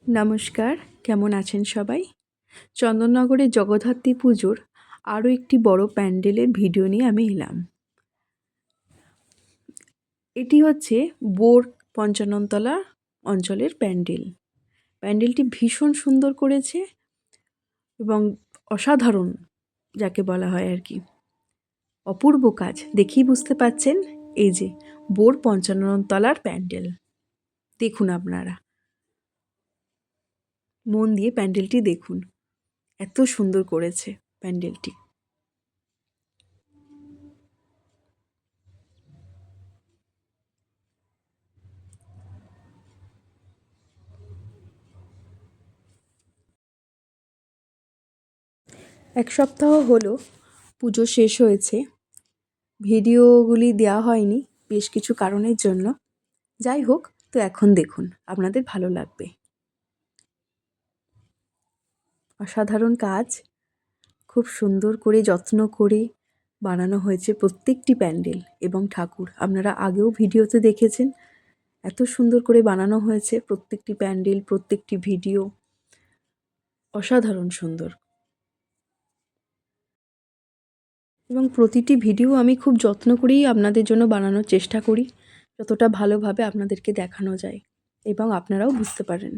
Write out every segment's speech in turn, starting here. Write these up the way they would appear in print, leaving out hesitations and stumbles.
নমস্কার, কেমন আছেন সবাই? চন্দননগরের জগদ্ধাত্রী পুজোর আরও একটি বড় প্যান্ডেলের ভিডিও নিয়ে আমি এলাম। এটি হচ্ছে বোর পঞ্চাননতলা অঞ্চলের প্যান্ডেল। প্যান্ডেলটি ভীষণ সুন্দর করেছে এবং অসাধারণ যাকে বলা হয় আর কি, অপূর্ব কাজ। দেখেই বুঝতে পাচ্ছেন এই যে বোর পঞ্চাননতলার প্যান্ডেল। দেখুন আপনারা, মন দিয়ে প্যান্ডেলটি দেখুন, এত সুন্দর করেছে প্যান্ডেলটি। এক সপ্তাহ হলো পুজো শেষ হয়েছে, ভিডিওগুলি দেওয়া হয়নি বেশ কিছু কারণের জন্য। যাই হোক, তো এখন দেখুন, আপনাদের ভালো লাগবে। অসাধারণ কাজ, খুব সুন্দর করে যত্ন করে বানানো হয়েছে প্রত্যেকটি প্যান্ডেল এবং ঠাকুর। আপনারা আগেও ভিডিওতে দেখেছেন, এত সুন্দর করে বানানো হয়েছে প্রত্যেকটি প্যান্ডেল, প্রত্যেকটি ভিডিও অসাধারণ সুন্দর। এবং প্রতিটি ভিডিও আমি খুব যত্ন করেই আপনাদের জন্য বানানোর চেষ্টা করি, যতটা ভালোভাবে আপনাদেরকে দেখানো যায় এবং আপনারাও বুঝতে পারেন।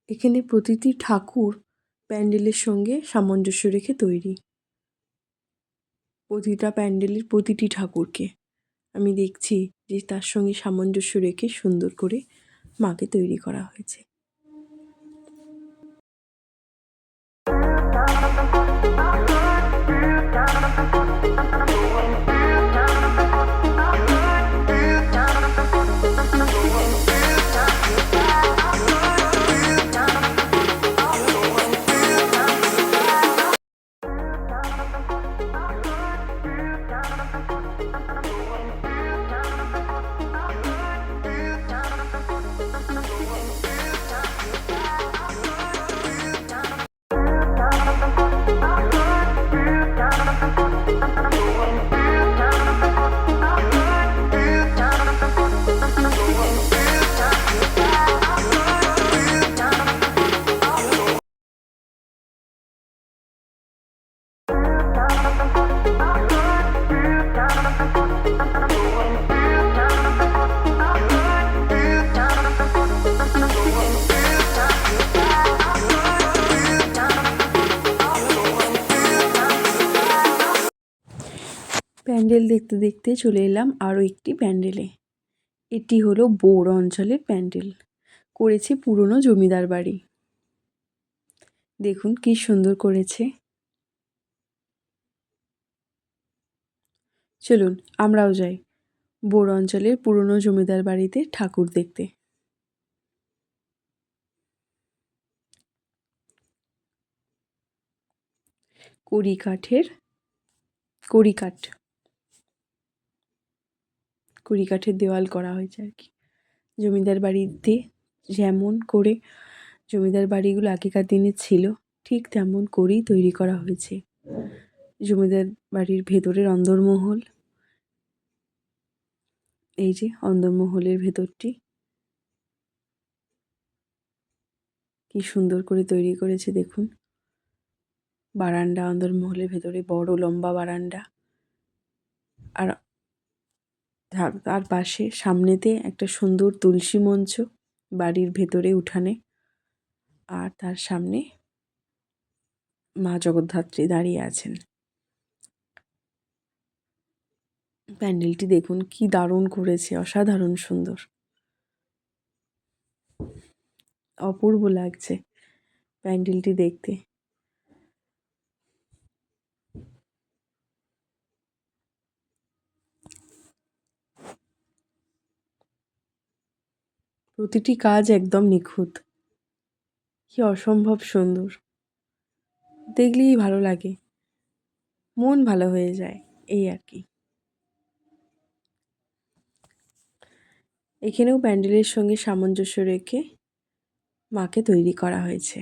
এখানে প্রতিটি ঠাকুর প্যান্ডেলের সঙ্গে সামঞ্জস্য রেখে তৈরি। প্রতিটা প্যান্ডেলের প্রতিটি ঠাকুরকে আমি দেখছি যে তার সঙ্গে সামঞ্জস্য রেখে সুন্দর করে মাকে তৈরি করা হয়েছে। প্যান্ডেল দেখতে দেখতে চলে এলাম আরও একটি প্যান্ডেলে। এটি হলো বোর অঞ্চলের প্যান্ডেল, করেছে পুরনো জমিদার বাড়ি। দেখুন কি সুন্দর করেছে। চলুন আমরাও যাই বোর অঞ্চলের পুরনো জমিদার বাড়িতে ঠাকুর দেখতে। কড়িকাঠের দেওয়াল করা হয়েছে আর কি। জমিদার বাড়িতে যেমন করে জমিদার বাড়িগুলো আগেকার দিনে ছিল, ঠিক তেমন করেই তৈরি করা হয়েছে। জমিদার বাড়ির ভেতরের অন্দরমহল, এই যে অন্দরমহলের ভেতরটি কি সুন্দর করে তৈরি করেছে দেখুন। বারান্দা, অন্দরমহলের ভেতরে বড় লম্বা বারান্দা, আর তার পাশে সামনেতে একটা সুন্দর তুলসী মঞ্চ বাড়ির ভেতরে উঠানে। আর তার সামনে মা জগদ্ধাত্রী দাঁড়িয়ে আছেন। প্যান্ডেলটি দেখুন কি দারুণ করেছে, অসাধারণ সুন্দর, অপূর্ব লাগছে প্যান্ডেলটি দেখতে। প্রতিটি কাজ একদম নিখুঁত, কি অসম্ভব সুন্দর, দেখলেই ভালো লাগে, মন ভালো হয়ে যায়, এই আর কি। এখানেও প্যান্ডেলের সঙ্গে সামঞ্জস্য রেখে মাকে তৈরি করা হয়েছে।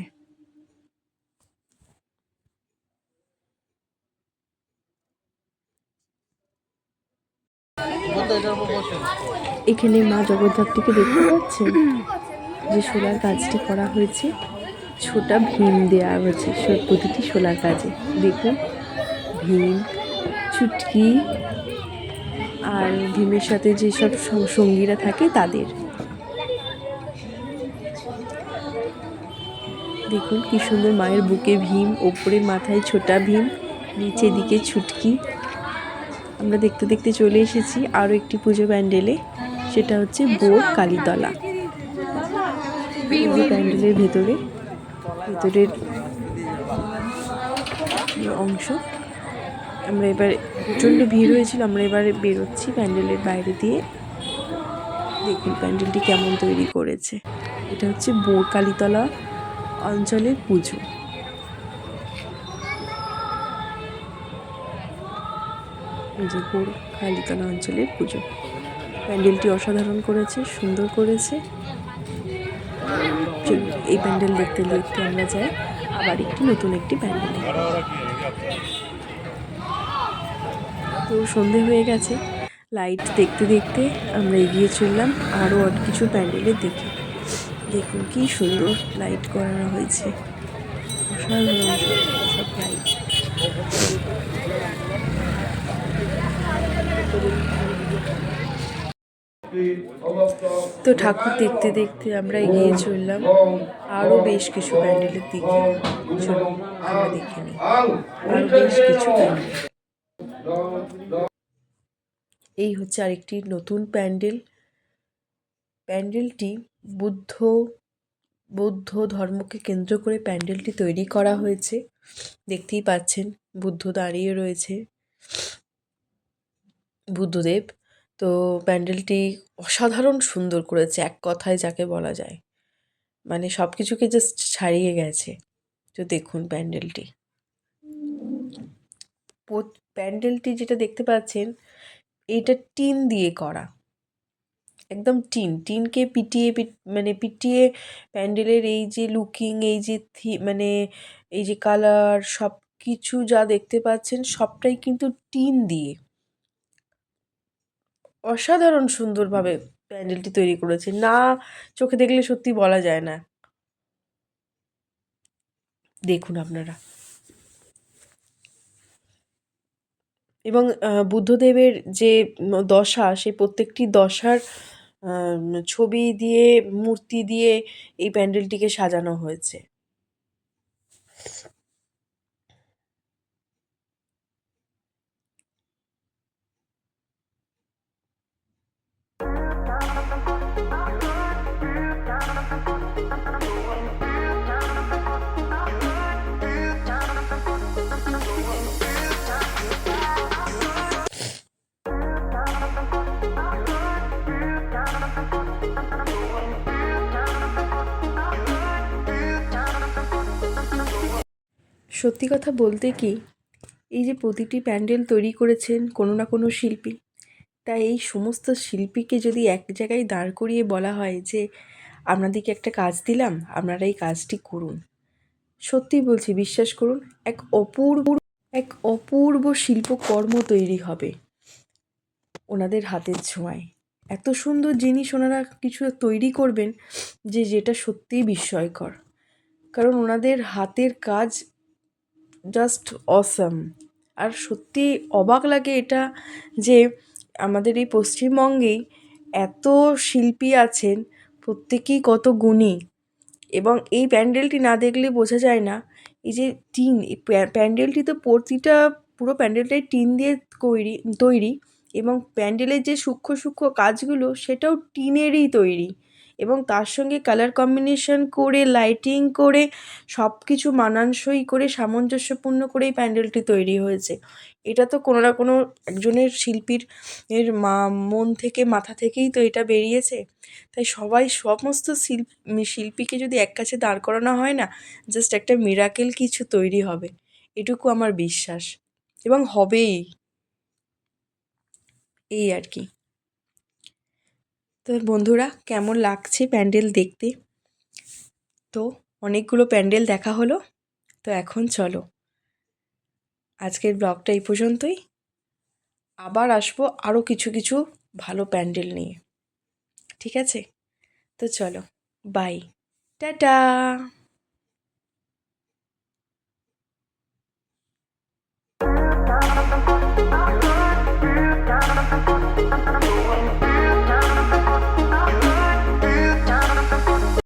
এখানে মা জগদ্ধাত্রীকে দেখতে পাচ্ছেন যে শোলার কাজটি করা হয়েছে, ছোটা ভীম দেওয়া হয়েছে প্রতিটি শোলার কাজে। দেখুন ভীম, চুটকি আর ভীমের সাথে যেসব সঙ্গীরা থাকে তাদের। দেখুন কি সুন্দর, মায়ের বুকে ভীম, ওপরে মাথায় ছোটা ভীম, নিচে দিকে ছুটকি। আমরা দেখতে দেখতে চলে এসেছি আরও একটি পুজো প্যান্ডেলে, সেটা হচ্ছে বোর কালীতলা। প্যান্ডেলের ভেতরের অংশ। আমরা এবার প্রচণ্ড ভিড় হয়েছিল, আমরা এবারে বেরোচ্ছি প্যান্ডেলের বাইরে দিয়ে। দেখুন প্যান্ডেলটি কেমন তৈরি করেছে। এটা হচ্ছে বোর কালীতলা অঞ্চলের পুজো। এই যে বোর কালীতলা অঞ্চলের পুজো, প্যান্ডেলটি অসাধারণ করেছে, সুন্দর করেছে। এই প্যান্ডেল দেখতে দেখতে আমরা যাই আবার নতুন একটি প্যান্ডেলে। তো সন্ধে হয়ে গেছে, লাইট দেখতে দেখতে আমরা এগিয়ে চললাম আরও কিছু প্যান্ডেলের দিকে। দেখুন কি সুন্দর লাইট করা হয়েছে, অসাধারণ সব লাইট। তো ঠাকুর দেখতে দেখতে আমরা এগিয়ে চললাম আরও বেশ কিছু প্যান্ডেলের দিকে। আমরা দেখে নিই আরও বেশ কিছু প্যান্ডেল। এই হচ্ছে আরেকটি নতুন প্যান্ডেল। প্যান্ডেলটি বৌদ্ধ ধর্মকে কেন্দ্র করে প্যান্ডেলটি তৈরি করা হয়েছে। দেখতেই পাচ্ছেন বুদ্ধ দাঁড়িয়ে রয়েছে, বুদ্ধদেব। তো প্যান্ডেলটি অসাধারণ সুন্দর করেছে, এক কথায় যাকে বলা যায়, মানে সব কিছুকে জাস্ট ছাড়িয়ে গেছে। তো দেখুন প্যান্ডেলটি যেটা দেখতে পাচ্ছেন, এইটা টিন দিয়ে করা, একদম টিনকে পিটিয়ে প্যান্ডেলের এই যে লুকিং, এই যে মানে এই যে কালার, সব কিছু যা দেখতে পাচ্ছেন সবটাই কিন্তু টিন দিয়ে অসাধারণ সুন্দরভাবে প্যান্ডেলটি তৈরি করেছে, না চোখে দেখলে সত্যি বলা যায় না। দেখুন আপনারা। এবং বুদ্ধদেবের যে দশা, সেই প্রত্যেকটি দশার ছবি দিয়ে, মূর্তি দিয়ে এই প্যান্ডেলটিকে সাজানো হয়েছে। সত্যি কথা বলতে কি, এই যে প্রতিটি প্যান্ডেল তৈরি করেছেন কোনো না কোনো শিল্পী, তাই এই সমস্ত শিল্পীকে যদি এক জায়গায় দাঁড় করিয়ে বলা হয় যে আপনাদেরকে একটা কাজ দিলাম, আপনারা এই কাজটি করুন, সত্যি বলছি, বিশ্বাস করুন, এক অপূর্ব শিল্পকর্ম তৈরি হবে ওনাদের হাতের ছোঁয়ায়। এত সুন্দর জিনিস ওনারা কিছু তৈরি করবেন যেটা সত্যিই বিস্ময়কর। কারণ ওনাদের হাতের কাজ জাস্ট অসাম। আর সত্যি অবাক লাগে এটা যে আমাদের এই পশ্চিমবঙ্গেই এত শিল্পী আছেন, প্রত্যেকেই কত গুণী, এবং এই প্যান্ডেলটি না দেখলে বোঝা যায় না, এই যে টিন, এই প্যান্ডেলটি তো প্রতিটা পুরো প্যান্ডেলটাই টিন দিয়ে তৈরি এবং প্যান্ডেলের যে সূক্ষ্ম সূক্ষ্ম কাজগুলো সেটাও টিনেরই তৈরি এবং তার সঙ্গে কালার কম্বিনেশন করে, লাইটিং করে, সব কিছু মানানসই করে, সামঞ্জস্যপূর্ণ করে এই প্যান্ডেলটি তৈরি হয়েছে। এটা তো কোনো না কোনো একজনের শিল্পীর মন থেকে, মাথা থেকেই তো এটা বেরিয়েছে। তাই সমস্ত শিল্পীকে যদি এক কাছে দাঁড় করানো হয় না, জাস্ট একটা মিরাকেল কিছু তৈরি হবে, এটুকু আমার বিশ্বাস এবং হবেই, এই আর কি। তো বন্ধুরা, কেমন লাগছে প্যান্ডেল দেখতে? তো অনেকগুলো প্যান্ডেল দেখা হলো, তো এখন চলো আজকের ব্লগটা এই পর্যন্তই। আবার আসবো আরও কিছু কিছু ভালো প্যান্ডেল নিয়ে, ঠিক আছে? তো চলো, বাই, টাটা।